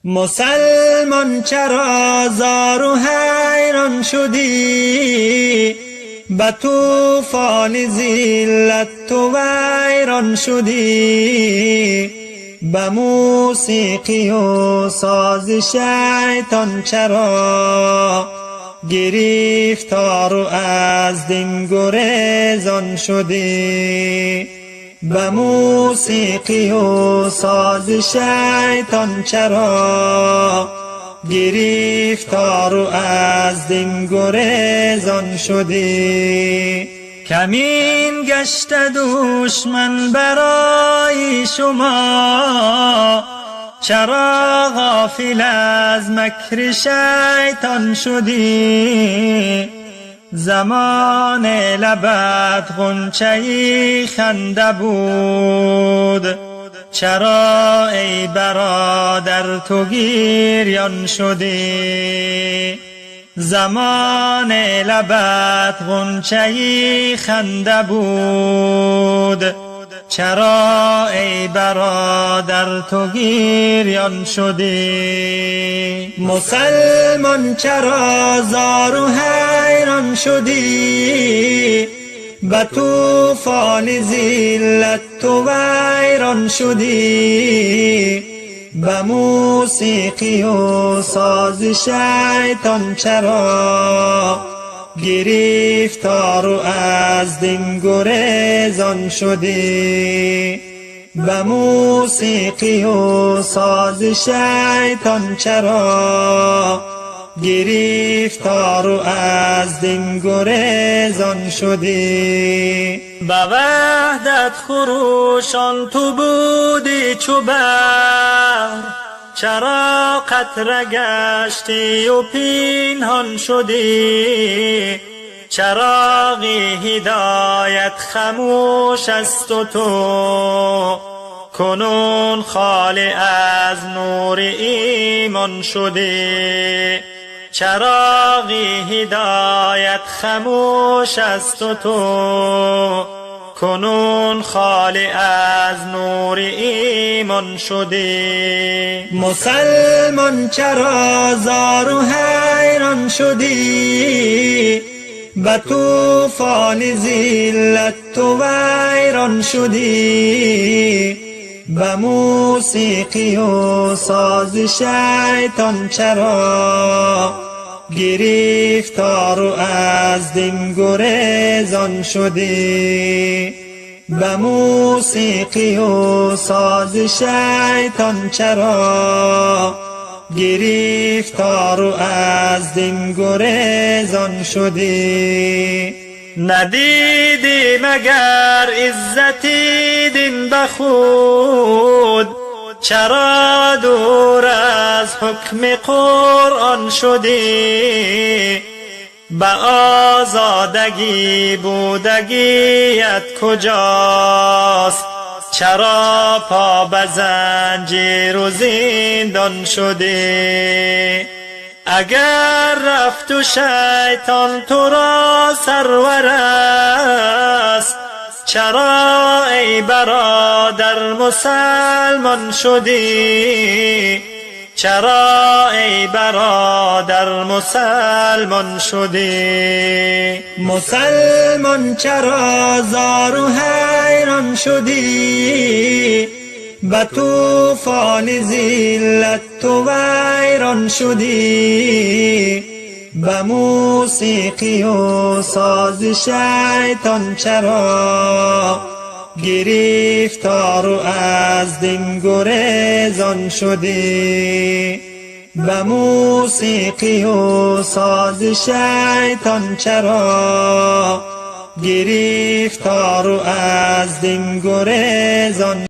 مسلمان چرا زار و حیران شدی؟ به طوفان ذلت تو ویران شدی. به موسیقی و ساز شیطان چرا گرفتار و از دین گریزان شدی؟ به موسیقی و ساز شیطان چرا گرفتار و از دین گریزان شدی؟ کمین گشت دشمن برای شما، چرا غافل از مکر شیطان شدی؟ زمان لبت غنچه خنده بود، چرا ای برادر تو گریان شدی؟ زمان لبت غنچه خنده بود، چرا ای برادر تو گریان شدی؟ مسلمان چرا زار و حیران شدی؟ به طوفان ذلت تو ویران شدی. به موسیقی و ساز شیطان چرا گرفتار و از دین گریزان شدی؟ به موسیقی و ساز شیطان چرا گرفتار و از دین گریزان شدی؟ به وحدت خروشان تو بودی چو بحر، چرا قطره گشتی و پنهان شدی؟ چراغ هدایت خاموش است و تو کنون خالی از نور ایمان شدی. چراغ هدایت خاموش است و تو کنون خالی از نور ایمان شدی. مسلمان چرا زار و حیران شدی؟ به طوفان ذلت تو ویران شدی. به موسیقی و ساز شیطان چرا گرفتار و از دین گریزان شدی؟ به موسیقی و ساز شیطان چرا گرفتار و از دین گریزان شدی؟ ندیدی مگر عزتی دین به خود، چرا دور از حکم قرآن شدی؟ به آزادگی بودگیت کجاست؟ چرا پا به زنجیر و زندان شدی؟ اگر رفت و شیطان تو را سرور است، چرا ای برادر مسلمان شدی؟ چرا ای برادر مسلمان شدی؟ مسلمان چرا زار و حیران شدی؟ به طوفان ذلت تو ویران شدی. به موسیقی و ساز شیطان چرا گرفتار و از دین گریزان شدی؟ به موسیقی و ساز شیطان چرا گرفتار و از دین گریزان